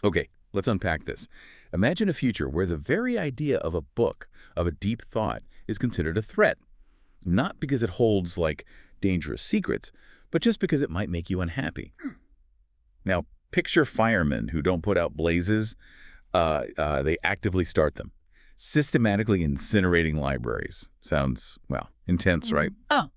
Okay, let's unpack this. Imagine a future where the very idea of a book, of a deep thought, is considered a threat. Not because it holds, like, dangerous secrets, but just because it might make you unhappy. Now, picture firemen who don't put out blazes. They actively start them. Systematically incinerating libraries. Sounds, well, intense, right? Oh.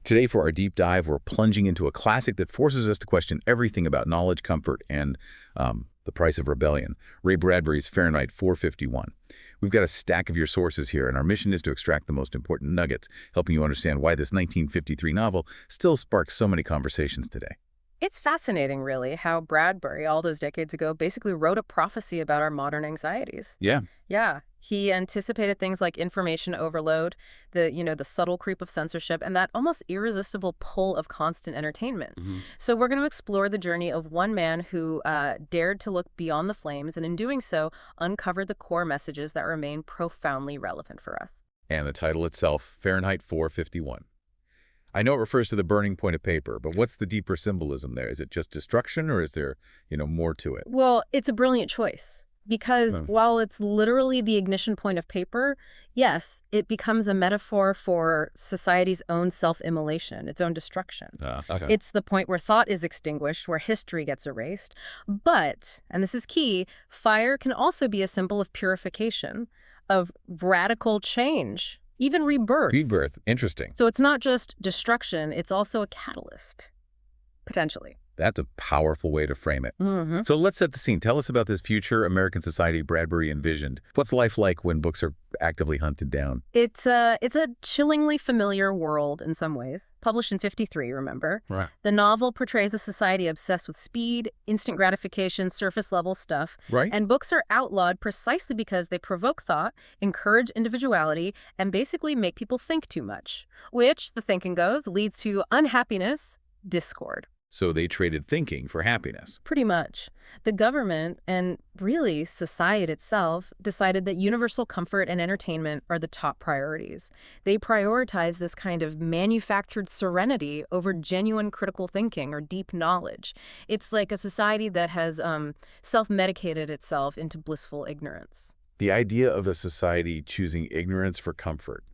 Today, for our deep dive, we're plunging into a classic that forces us to question everything about knowledge, comfort, and the price of rebellion. Ray Bradbury's Fahrenheit 451. We've got a stack of your sources here, and our mission is to extract the most important nuggets, helping you understand why this 1953 novel still sparks so many conversations today. It's fascinating, really, how Bradbury, all those decades ago, basically wrote a prophecy about our modern anxieties. Yeah. Yeah, he anticipated things like information overload, the subtle creep of censorship, and that almost irresistible pull of constant entertainment. So we're going to explore the journey of one man who dared to look beyond the flames, and in doing so, uncovered the core messages that remain profoundly relevant for us. And the title itself, Fahrenheit 451. I know it refers to the burning point of paper, but what's the deeper symbolism there? Is it just destruction, or is there, more to it? Well, it's a brilliant choice. Because while it's literally the ignition point of paper, yes, it becomes a metaphor for society's own self-immolation, its own destruction. Okay. It's the point where thought is extinguished, where history gets erased. But, and this is key, fire can also be a symbol of purification, of radical change, even rebirth. Rebirth. Interesting. So it's not just destruction, it's also a catalyst, potentially. That's a powerful way to frame it. So let's set the scene. Tell us about this future American society Bradbury envisioned. What's life like when books are actively hunted down? It's a chillingly familiar world in some ways. Published in '53, remember? Right. The novel portrays a society obsessed with speed, instant gratification, surface-level stuff. Right. And books are outlawed precisely because they provoke thought, encourage individuality, and basically make people think too much, which, the thinking goes, leads to unhappiness, discord. So they traded thinking for happiness. Pretty much. The government, and really society itself, decided that universal comfort and entertainment are the top priorities. They prioritize this kind of manufactured serenity over genuine critical thinking or deep knowledge. It's like a society that has self-medicated itself into blissful ignorance. The idea of a society choosing ignorance for comfort.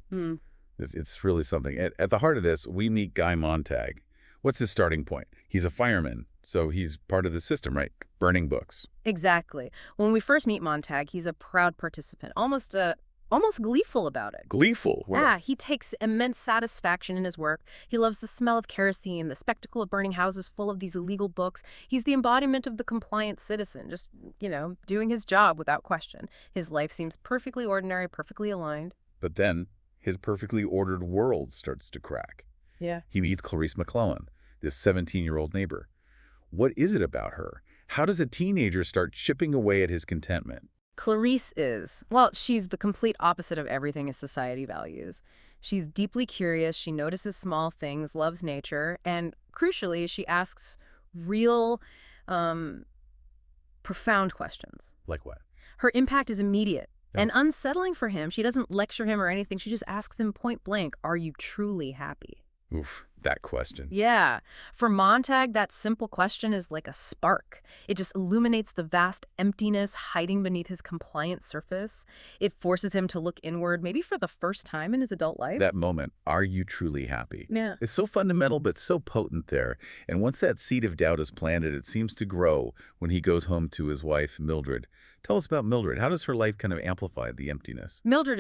It's really something. At the heart of this, we meet Guy Montag. What's his starting point? He's a fireman, so he's part of the system, right? Burning books. Exactly. When we first meet Montag, he's a proud participant, almost gleeful about it. Gleeful? Wow. Yeah, he takes immense satisfaction in his work. He loves the smell of kerosene, the spectacle of burning houses full of these illegal books. He's the embodiment of the compliant citizen, just, doing his job without question. His life seems perfectly ordinary, perfectly aligned. But then his perfectly ordered world starts to crack. Yeah. He meets Clarice McClellan, this 17-year-old neighbor. What is it about her? How does a teenager start chipping away at his contentment? Clarice she's the complete opposite of everything his society values. She's deeply curious, she notices small things, loves nature, and crucially, she asks real, profound questions. Like what? Her impact is immediate and Yeah. unsettling for him. She doesn't lecture him or anything. She just asks him point blank, are you truly happy? Oof, that question. Yeah. For Montag, that simple question is like a spark. It just illuminates the vast emptiness hiding beneath his compliant surface. It forces him to look inward, maybe for the first time in his adult life. That moment, are you truly happy? Yeah. It's so fundamental but so potent there. And once that seed of doubt is planted, it seems to grow when he goes home to his wife, Mildred. Tell us about Mildred. How does her life kind of amplify the emptiness? Mildred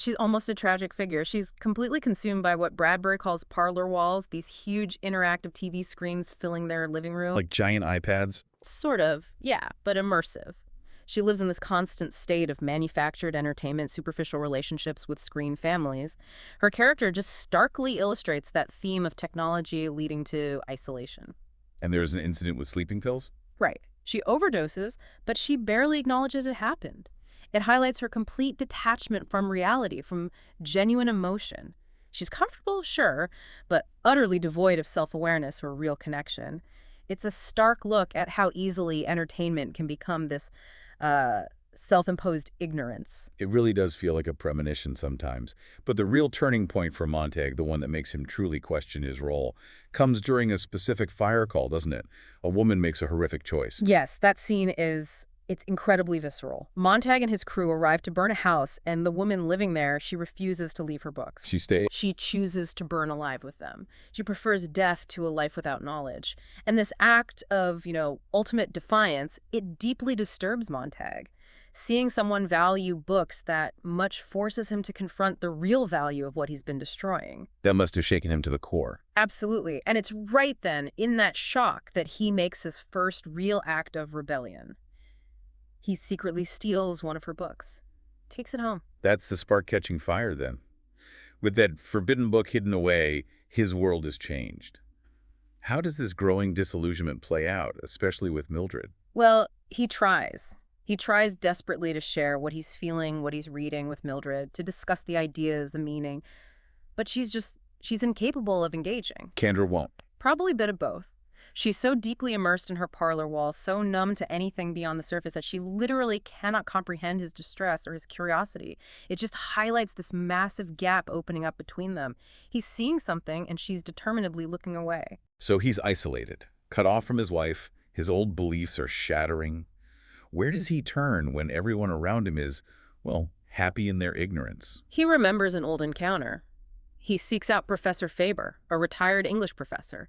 she's almost a tragic figure. She's completely consumed by what Bradbury calls parlor walls, these huge interactive TV screens filling their living room. Like giant iPads? Sort of, yeah, but immersive. She lives in this constant state of manufactured entertainment, superficial relationships with screen families. Her character just starkly illustrates that theme of technology leading to isolation. And there's an incident with sleeping pills? Right. She overdoses, but she barely acknowledges it happened. It highlights her complete detachment from reality, from genuine emotion. She's comfortable, sure, but utterly devoid of self-awareness or real connection. It's a stark look at how easily entertainment can become this self-imposed ignorance. It really does feel like a premonition sometimes. But the real turning point for Montag, the one that makes him truly question his role, comes during a specific fire call, doesn't it? A woman makes a horrific choice. Yes, that scene is It's incredibly visceral. Montag and his crew arrive to burn a house, and the woman living there, she refuses to leave her books. She stays. She chooses to burn alive with them. She prefers death to a life without knowledge. And this act of, ultimate defiance, it deeply disturbs Montag. Seeing someone value books that much forces him to confront the real value of what he's been destroying. That must have shaken him to the core. Absolutely. And it's right then, in that shock, that he makes his first real act of rebellion. He secretly steals one of her books, takes it home. That's the spark catching fire, then. With that forbidden book hidden away, his world is changed. How does this growing disillusionment play out, especially with Mildred? Well, he tries. He tries desperately to share what he's feeling, what he's reading with Mildred, to discuss the ideas, the meaning. But she's incapable of engaging. Kendra won't. Probably a bit of both. She's so deeply immersed in her parlor walls, so numb to anything beyond the surface that she literally cannot comprehend his distress or his curiosity. It just highlights this massive gap opening up between them. He's seeing something, and she's determinedly looking away. So he's isolated, cut off from his wife. His old beliefs are shattering. Where does he turn when everyone around him is, happy in their ignorance? He remembers an old encounter. He seeks out Professor Faber, a retired English professor.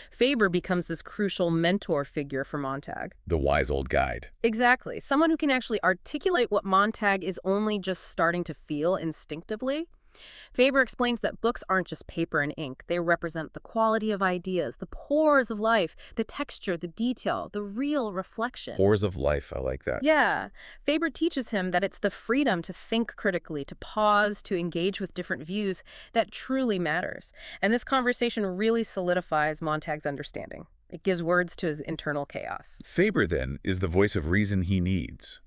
Faber becomes this crucial mentor figure for Montag. The wise old guide. Exactly. Someone who can actually articulate what Montag is only just starting to feel instinctively. Faber explains that books aren't just paper and ink. They represent the quality of ideas, the pores of life, the texture, the detail, the real reflection. Pores of life, I like that. Yeah. Faber teaches him that it's the freedom to think critically, to pause, to engage with different views that truly matters. And this conversation really solidifies Montag's understanding. It gives words to his internal chaos. Faber, then, is the voice of reason he needs.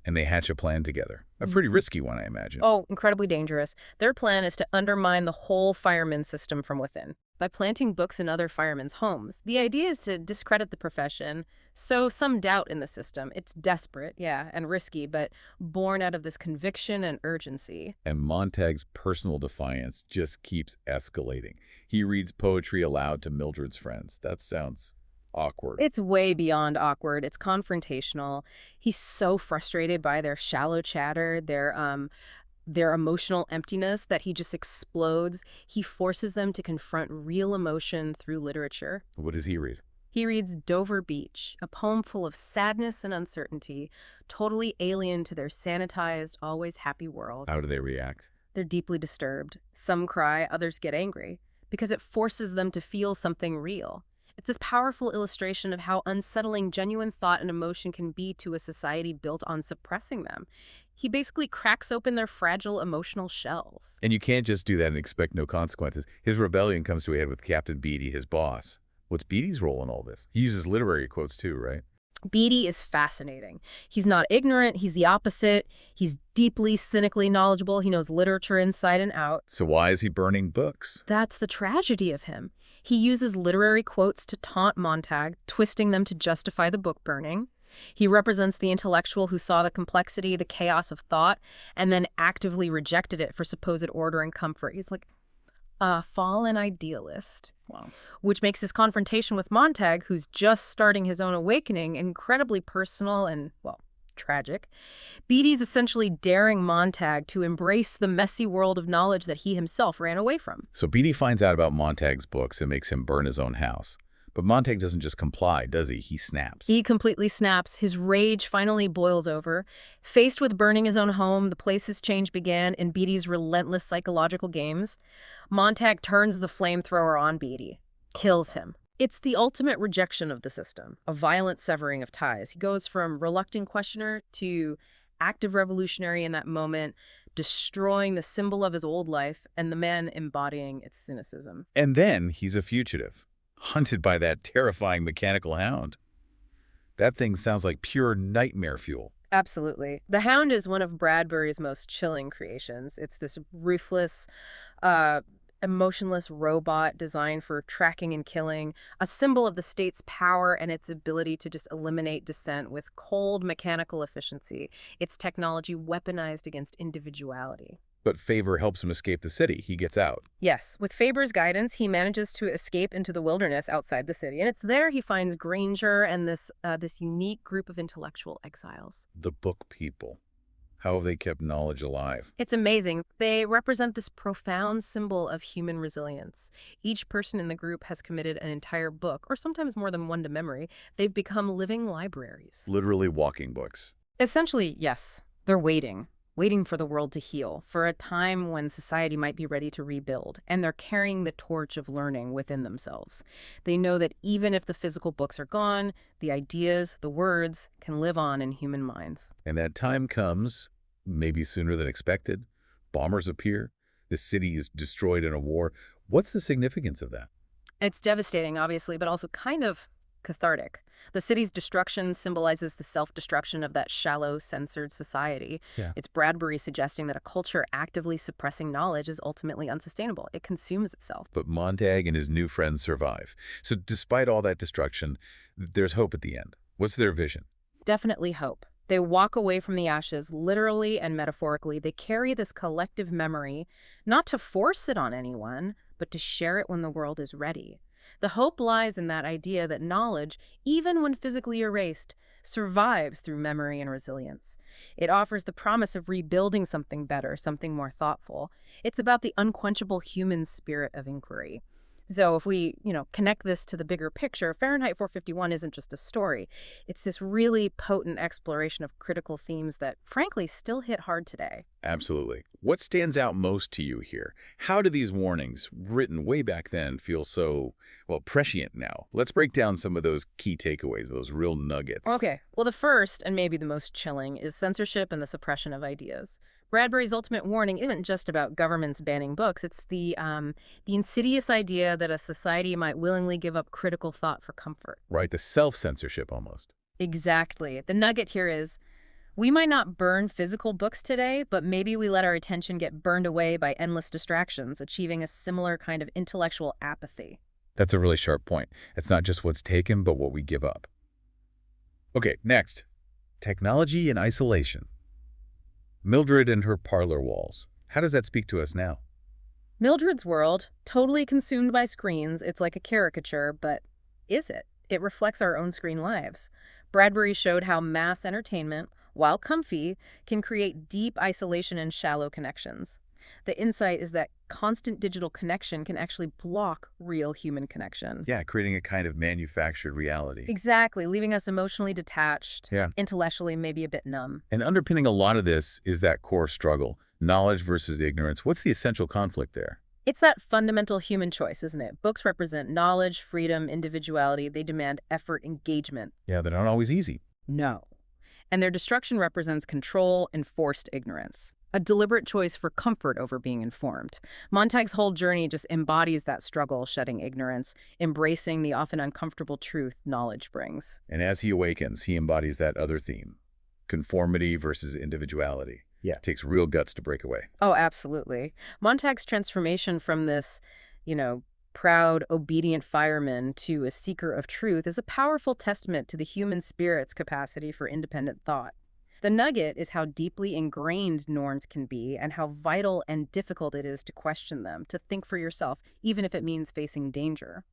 And they hatch a plan together. A pretty risky one, I imagine. Oh, incredibly dangerous. Their plan is to undermine the whole fireman system from within by planting books in other firemen's homes. The idea is to discredit the profession, sow some doubt in the system. It's desperate, yeah, and risky, but born out of this conviction and urgency. And Montag's personal defiance just keeps escalating. He reads poetry aloud to Mildred's friends. That sounds awkward. It's way beyond awkward. It's confrontational. He's so frustrated by their shallow chatter, their emotional emptiness, that he just explodes. He forces them to confront real emotion through literature. What does he read? He reads Dover Beach, a poem full of sadness and uncertainty, totally alien to their sanitized, always happy world. How do they react? They're deeply disturbed. Some cry, others get angry, because it forces them to feel something real. It's this powerful illustration of how unsettling genuine thought and emotion can be to a society built on suppressing them. He basically cracks open their fragile emotional shells. And you can't just do that and expect no consequences. His rebellion comes to a head with Captain Beatty, his boss. What's Beatty's role in all this? He uses literary quotes too, right? Beatty is fascinating. He's not ignorant. He's the opposite. He's deeply, cynically knowledgeable. He knows literature inside and out. So why is he burning books? That's the tragedy of him. He uses literary quotes to taunt Montag, twisting them to justify the book burning. He represents the intellectual who saw the complexity, the chaos of thought, and then actively rejected it for supposed order and comfort. He's like a fallen idealist. Wow. Which makes his confrontation with Montag, who's just starting his own awakening, incredibly personal and, tragic. Beatty's essentially daring Montag to embrace the messy world of knowledge that he himself ran away from. So Beatty finds out about Montag's books and makes him burn his own house. But Montag doesn't just comply, does he? He snaps. He completely snaps. His rage finally boils over. Faced with burning his own home, the place his change began in Beatty's relentless psychological games. Montag turns the flamethrower on Beatty, kills him. It's the ultimate rejection of the system, a violent severing of ties. He goes from reluctant questioner to active revolutionary in that moment, destroying the symbol of his old life and the man embodying its cynicism. And then he's a fugitive, hunted by that terrifying mechanical hound. That thing sounds like pure nightmare fuel. Absolutely. The Hound is one of Bradbury's most chilling creations. It's this ruthless, emotionless robot designed for tracking and killing, a symbol of the state's power and its ability to just eliminate dissent with cold mechanical efficiency. It's technology weaponized against individuality. But Faber helps him escape the city. He gets out. Yes, with Faber's guidance, he manages to escape into the wilderness outside the city, and it's there he finds Granger and this unique group of intellectual exiles. The book people. How have they kept knowledge alive? It's amazing. They represent this profound symbol of human resilience. Each person in the group has committed an entire book, or sometimes more than one, to memory. They've become living libraries. Literally walking books. Essentially, yes. They're waiting for the world to heal, for a time when society might be ready to rebuild, and they're carrying the torch of learning within themselves. They know that even if the physical books are gone, the ideas, the words, can live on in human minds. And that time comes, maybe sooner than expected. Bombers appear. The city is destroyed in a war. What's the significance of that? It's devastating, obviously, but also kind of cathartic. The city's destruction symbolizes the self-destruction of that shallow, censored society. Yeah. It's Bradbury suggesting that a culture actively suppressing knowledge is ultimately unsustainable. It consumes itself. But Montag and his new friends survive. So despite all that destruction, there's hope at the end. What's their vision? Definitely hope. They walk away from the ashes, literally and metaphorically. They carry this collective memory, not to force it on anyone, but to share it when the world is ready. The hope lies in that idea that knowledge, even when physically erased, survives through memory and resilience. It offers the promise of rebuilding something better, something more thoughtful. It's about the unquenchable human spirit of inquiry. So if we, connect this to the bigger picture, Fahrenheit 451 isn't just a story. It's this really potent exploration of critical themes that, frankly, still hit hard today. Absolutely. What stands out most to you here? How do these warnings, written way back then, feel so, prescient now? Let's break down some of those key takeaways, those real nuggets. Okay. Well, the first, and maybe the most chilling, is censorship and the suppression of ideas. Bradbury's ultimate warning isn't just about governments banning books. It's the insidious idea that a society might willingly give up critical thought for comfort. Right, the self-censorship almost. Exactly. The nugget here is, we might not burn physical books today, but maybe we let our attention get burned away by endless distractions, achieving a similar kind of intellectual apathy. That's a really sharp point. It's not just what's taken, but what we give up. Okay, next. Technology and isolation. Mildred and her parlor walls. How does that speak to us now? Mildred's world, totally consumed by screens, it's like a caricature, but is it? It reflects our own screen lives. Bradbury showed how mass entertainment, while comfy, can create deep isolation and shallow connections. The insight is that constant digital connection can actually block real human connection. Yeah, creating a kind of manufactured reality. Exactly, leaving us emotionally detached, Yeah. intellectually maybe a bit numb. And underpinning a lot of this is that core struggle, knowledge versus ignorance. What's the essential conflict there? It's that fundamental human choice, isn't it? Books represent knowledge, freedom, individuality. They demand effort, engagement. Yeah, they're not always easy. No. And their destruction represents control and forced ignorance. A deliberate choice for comfort over being informed. Montag's whole journey just embodies that struggle, shedding ignorance, embracing the often uncomfortable truth knowledge brings. And as he awakens, he embodies that other theme, conformity versus individuality. Yeah. It takes real guts to break away. Oh, absolutely. Montag's transformation from this, proud, obedient fireman to a seeker of truth is a powerful testament to the human spirit's capacity for independent thought. The nugget is how deeply ingrained norms can be and how vital and difficult it is to question them, to think for yourself, even if it means facing danger.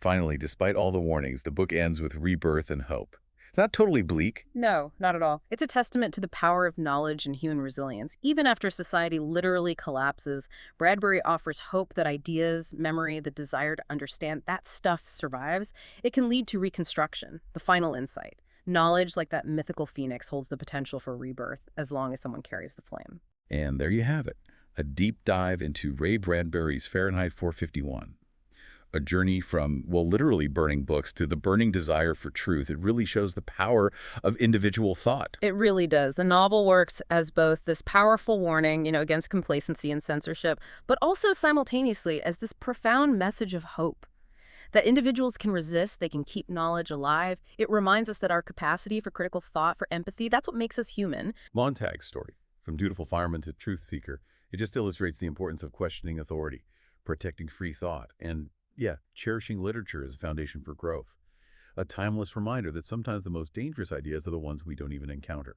Finally, despite all the warnings, the book ends with rebirth and hope. It's not totally bleak. No, not at all. It's a testament to the power of knowledge and human resilience. Even after society literally collapses, Bradbury offers hope that ideas, memory, the desire to understand, that stuff survives. It can lead to reconstruction, the final insight. Knowledge, like that mythical phoenix, holds the potential for rebirth as long as someone carries the flame. And there you have it, a deep dive into Ray Bradbury's Fahrenheit 451. A journey from, literally burning books to the burning desire for truth. It really shows the power of individual thought. It really does. The novel works as both this powerful warning, against complacency and censorship, but also simultaneously as this profound message of hope. That individuals can resist, they can keep knowledge alive. It reminds us that our capacity for critical thought, for empathy, that's what makes us human. Montag's story, from dutiful fireman to truth seeker, it just illustrates the importance of questioning authority, protecting free thought, and cherishing literature as a foundation for growth. A timeless reminder that sometimes the most dangerous ideas are the ones we don't even encounter.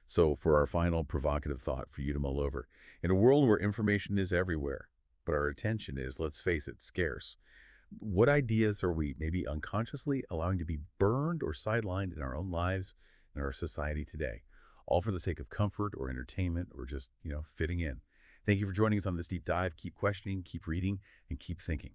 So for our final provocative thought for you to mull over, in a world where information is everywhere, but our attention is, let's face it, scarce, what ideas are we maybe unconsciously allowing to be burned or sidelined in our own lives and our society today? All for the sake of comfort or entertainment or just, fitting in. Thank you for joining us on this deep dive. Keep questioning, keep reading, and keep thinking.